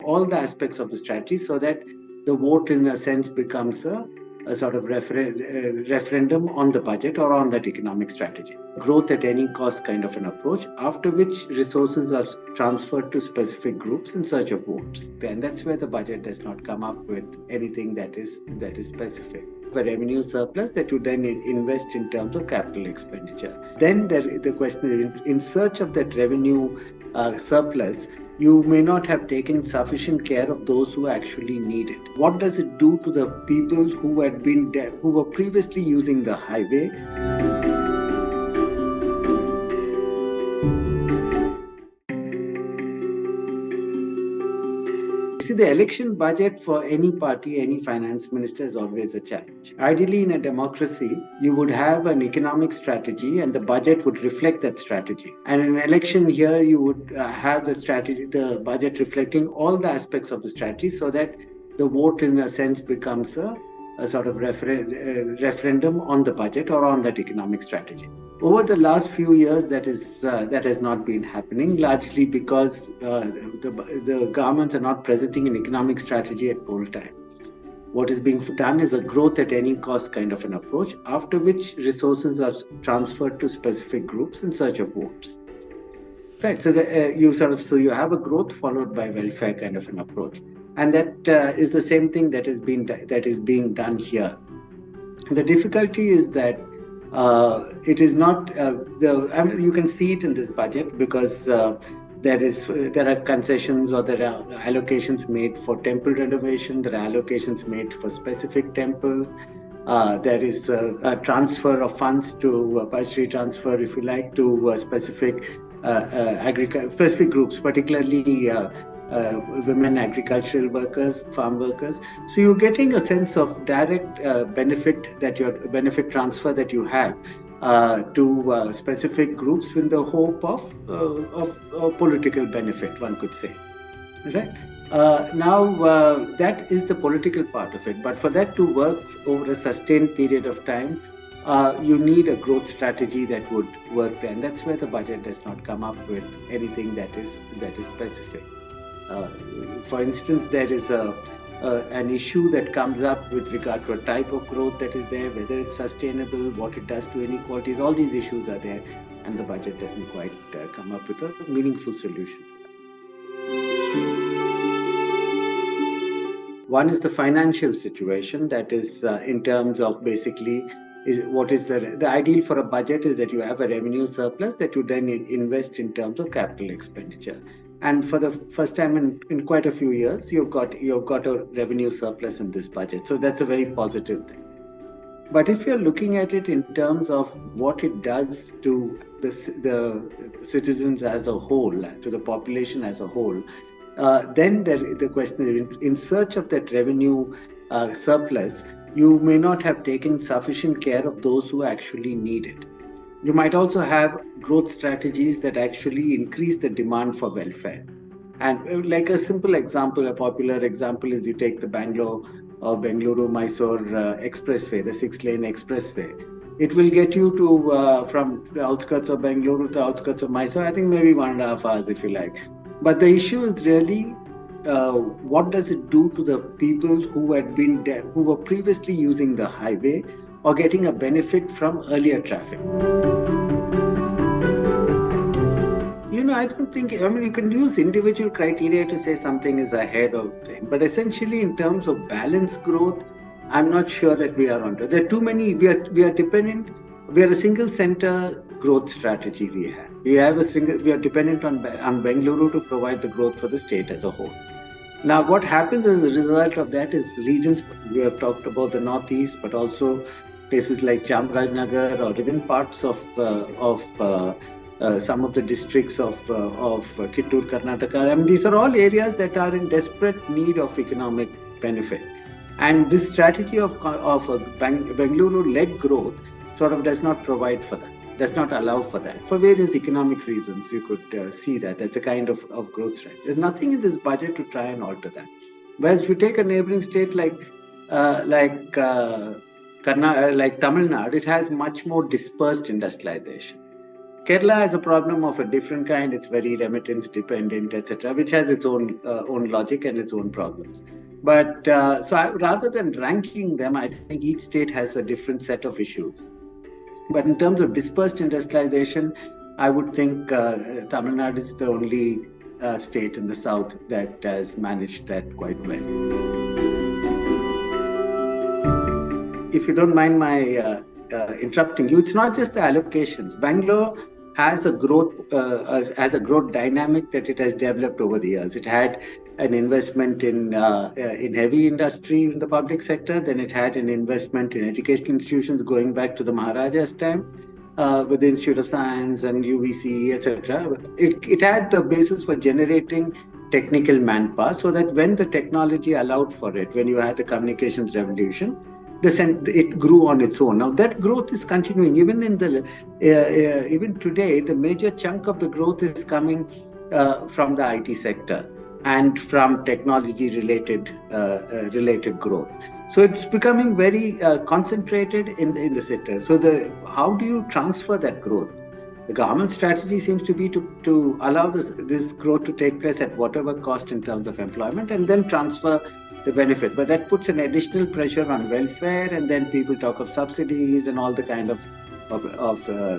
all the aspects of the strategy so that the vote in a sense becomes a sort of referendum on the budget or on that economic strategy. Growth at any cost kind of an approach, after which resources are transferred to specific groups in search of votes. And that's where the budget does not come up with anything that is specific. A revenue surplus that you then invest in terms of capital expenditure. Then the question is, in search of that revenue surplus, you may not have taken sufficient care of those who actually need it. What does it do to the people who were previously using the highway? See, the election budget for any party, any finance minister is always a challenge. Ideally, in a democracy, you would have an economic strategy and the budget would reflect that strategy. And in an election here, you would have the budget reflecting all the aspects of the strategy so that the vote in a sense becomes a sort of referendum on the budget or on that economic strategy. Over the last few years, that has not been happening, largely because the governments are not presenting an economic strategy at poll time. What is being done is a growth at any cost kind of an approach, after which resources are transferred to specific groups in search of votes. Right. So you have a growth followed by welfare kind of an approach, and that is the same thing that is being done here. The difficulty is that it is not you can see it in this budget because there are concessions or there are allocations made for temple renovation, there are allocations made for specific temples, there is a transfer of funds to budgetary transfer, if you like, to specific groups, particularly women agricultural workers, farm workers. So you're getting a sense of direct benefit transfer that you have to specific groups with the hope of political benefit, one could say. Right? Now, that is the political part of it. But for that to work over a sustained period of time, you need a growth strategy that would work there. And that's where the budget does not come up with anything that is specific. For instance, there is an issue that comes up with regard to a type of growth that is there, whether it's sustainable, what it does to inequalities. All these issues are there, and the budget doesn't quite come up with a meaningful solution. One is the financial situation, that is in terms of basically what is the ideal for a budget is that you have a revenue surplus that you then invest in terms of capital expenditure. And for the first time in quite a few years, you've got a revenue surplus in this budget. So that's a very positive thing. But if you're looking at it in terms of what it does to the citizens as a whole, to the population as a whole, then the question is, in search of that revenue surplus, you may not have taken sufficient care of those who actually need it. You might also have growth strategies that actually increase the demand for welfare. And like a simple example, a popular example is you take the Bangalore or Bengaluru-Mysore expressway, the 6-lane expressway. It will get you to from the outskirts of Bengaluru to the outskirts of Mysore, I think maybe 1.5 hours if you like. But the issue is really what does it do to the people who were previously using the highway or getting a benefit from earlier traffic. I don't think, you can use individual criteria to say something is ahead of time, but essentially in terms of balanced growth, I'm not sure that we are onto. There are too many, we are dependent, we are a single center growth strategy we have. We are dependent on Bengaluru to provide the growth for the state as a whole. Now, what happens as a result of that is regions, we have talked about the northeast, but also places like Chamarajanagar or even parts of some of the districts of Kittur, Karnataka. These are all areas that are in desperate need of economic benefit. And this strategy of Bengaluru-led growth sort of does not provide for that, does not allow for that. For various economic reasons, you could see that. That's a kind of growth strategy. There's nothing in this budget to try and alter that. Whereas if you take a neighboring state like Tamil Nadu, it has much more dispersed industrialization. Kerala has a problem of a different kind. It's very remittance dependent, etc., which has its own logic and its own problems. But rather than ranking them, I think each state has a different set of issues. But in terms of dispersed industrialization, I would think Tamil Nadu is the only state in the south that has managed that quite well. If you don't mind my interrupting you, it's not just the allocations. Bangalore has a growth dynamic that it has developed over the years. It had an investment in heavy industry in the public sector. Then it had an investment in educational institutions going back to the Maharaja's time, with the Institute of Science and UVC, etc. It had the basis for generating technical manpower, so that when the technology allowed for it, when you had the communications revolution, it grew on its own. Now that growth is continuing even even today. The major chunk of the growth is coming from the IT sector and from technology related growth. So it's becoming very concentrated in the sector. So how do you transfer that growth? The government strategy seems to be to allow this growth to take place at whatever cost in terms of employment, and then transfer the benefit. But that puts an additional pressure on welfare, and then people talk of subsidies and all the kind of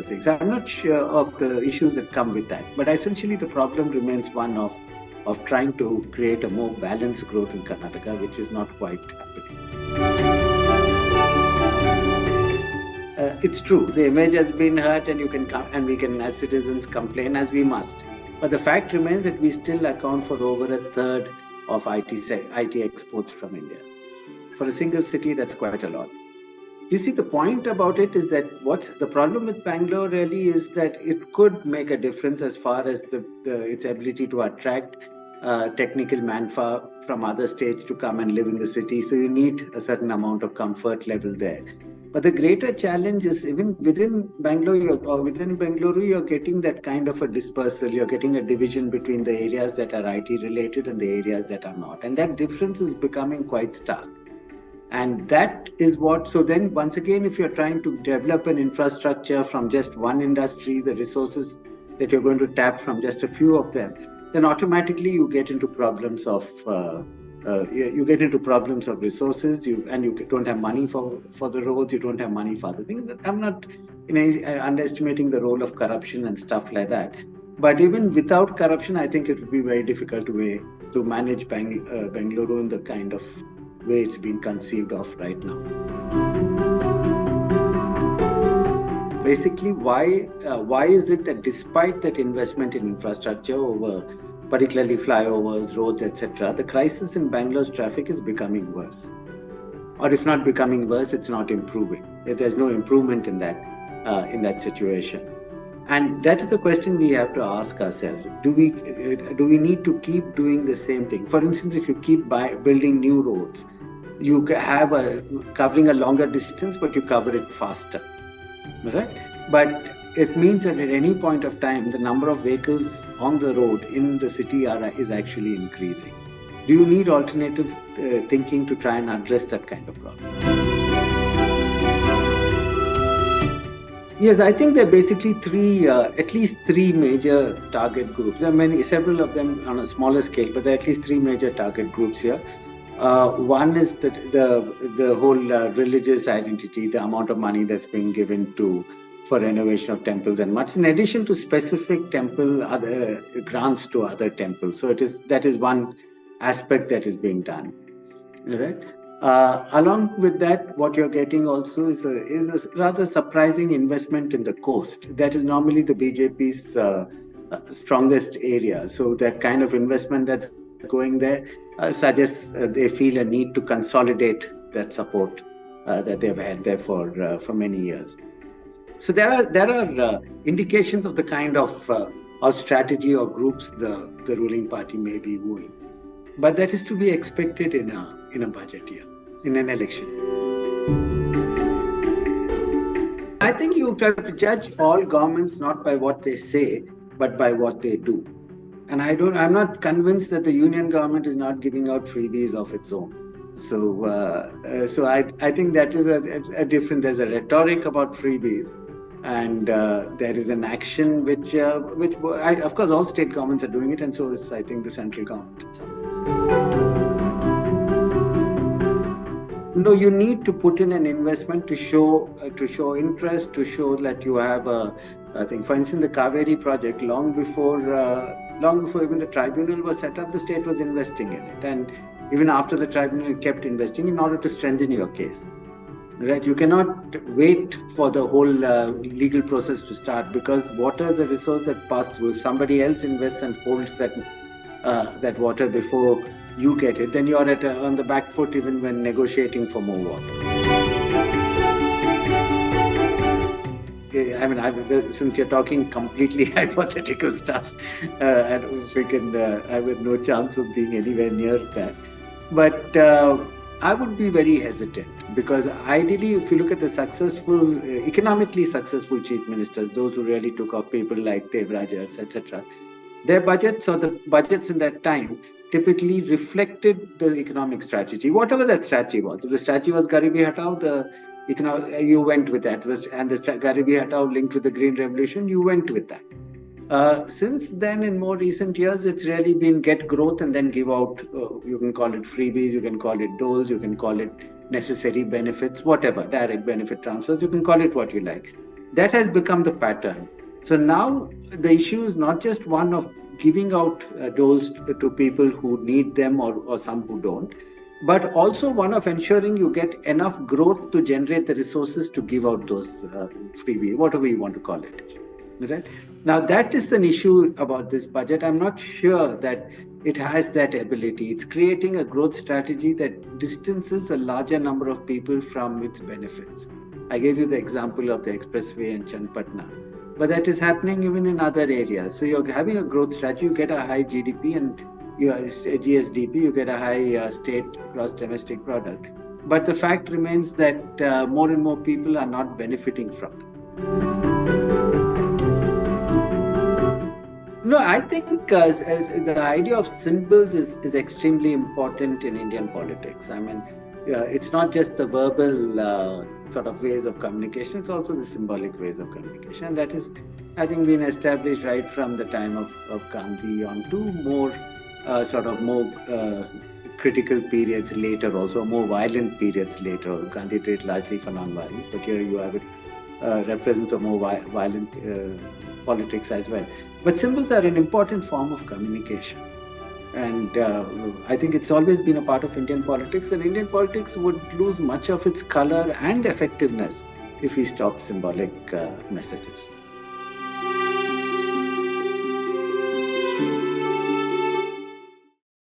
things. I'm not sure of the issues that come with that, but essentially the problem remains one of trying to create a more balanced growth in Karnataka, which is not quite happening. It's true, the image has been hurt, and we can as citizens complain, as we must. But the fact remains that we still account for over a third of IT exports from India. For a single city, that's quite a lot. You see, the point about it is that what's the problem with Bangalore really is that it could make a difference as far as its ability to attract technical manpower from other states to come and live in the city. So you need a certain amount of comfort level there. But the greater challenge is even within Bengaluru, you're getting that kind of a dispersal. You're getting a division between the areas that are IT related and the areas that are not. And that difference is becoming quite stark. And that is so then once again, if you're trying to develop an infrastructure from just one industry, the resources that you're going to tap from just a few of them, then automatically you get into problems of resources, and you don't have money for the roads, you don't have money for other things. I'm not underestimating the role of corruption and stuff like that. But even without corruption, I think it would be very difficult to manage Bengaluru in the kind of way it's been conceived of right now. Basically, why is it that despite that investment in infrastructure over particularly flyovers, roads, etc., the crisis in Bangalore's traffic is becoming worse? Or if not becoming worse, it's not improving. There's no improvement in that situation. And that is a question we have to ask ourselves. Do we need to keep doing the same thing? For instance, if you keep building new roads, you have covering a longer distance, but you cover it faster, right? But it means that at any point of time, the number of vehicles on the road in the city is actually increasing. Do you need alternative thinking to try and address that kind of problem? Yes, I think there are basically at least three major target groups. There are several of them on a smaller scale, but there are at least three major target groups here. One is the whole religious identity, the amount of money that's being given for renovation of temples and much, in addition to specific other grants to other temples. So that is one aspect that is being done, right? Along with that, what you're getting also is a rather surprising investment in the coast. That is normally the BJP's strongest area. So that kind of investment that's going there suggests they feel a need to consolidate that support that they've had there for many years. So there are indications of the kind of strategy or groups the ruling party may be wooing, but that is to be expected in a budget year, in an election. I think you have to judge all governments not by what they say, but by what they do. And I'm not convinced that the union government is not giving out freebies of its own. So I think that is a different. There's a rhetoric about freebies, And there is an action which of course, all state governments are doing it, and so is, I think, the central government in some ways. No, you need to put in an investment to show interest, to show that you have I think, for instance, the Kaveri project, long before even the tribunal was set up, the state was investing in it, and even after the tribunal kept investing in order to strengthen your case. Right, you cannot wait for the whole legal process to start, because water is a resource that passes through. If somebody else invests and holds that water before you get it, then you're on the back foot even when negotiating for more water. I mean, since you're talking completely hypothetical stuff, and we can, I have no chance of being anywhere near that. But I would be very hesitant, because ideally, if you look at the successful, economically successful chief ministers, those who really took off, people like Devrajas, etc., their budgets, or the budgets in that time, typically reflected the economic strategy, whatever that strategy was. If the strategy was Garibi Hatao, you went with that, and the Garibi Hatao linked with the Green Revolution, you went with that. Since then, in more recent years, it's really been get growth and then give out, you can call it freebies, you can call it doles, you can call it necessary benefits, whatever, direct benefit transfers, you can call it what you like. That has become the pattern. So now the issue is not just one of giving out doles to people who need them, or some who don't, but also one of ensuring you get enough growth to generate the resources to give out those freebies, whatever you want to call it. Right? Now, that is an issue about this budget. I'm not sure that it has that ability. It's creating a growth strategy that distances a larger number of people from its benefits. I gave you the example of the expressway in Chenpatna, but that is happening even in other areas. So you're having a growth strategy, you get a high GDP and GSDP, you get a high state gross domestic product. But the fact remains that more and more people are not benefiting from it. No, I think the idea of symbols is extremely important in Indian politics. I mean, it's not just the verbal sort of ways of communication, it's also the symbolic ways of communication. And that is, I think, been established right from the time of Gandhi on to more critical periods later, also more violent periods later. Gandhi did largely for non-violence, but here you have it represents a more violent politics as well. But symbols are an important form of communication. And I think it's always been a part of Indian politics, and Indian politics would lose much of its color and effectiveness if we stopped symbolic messages.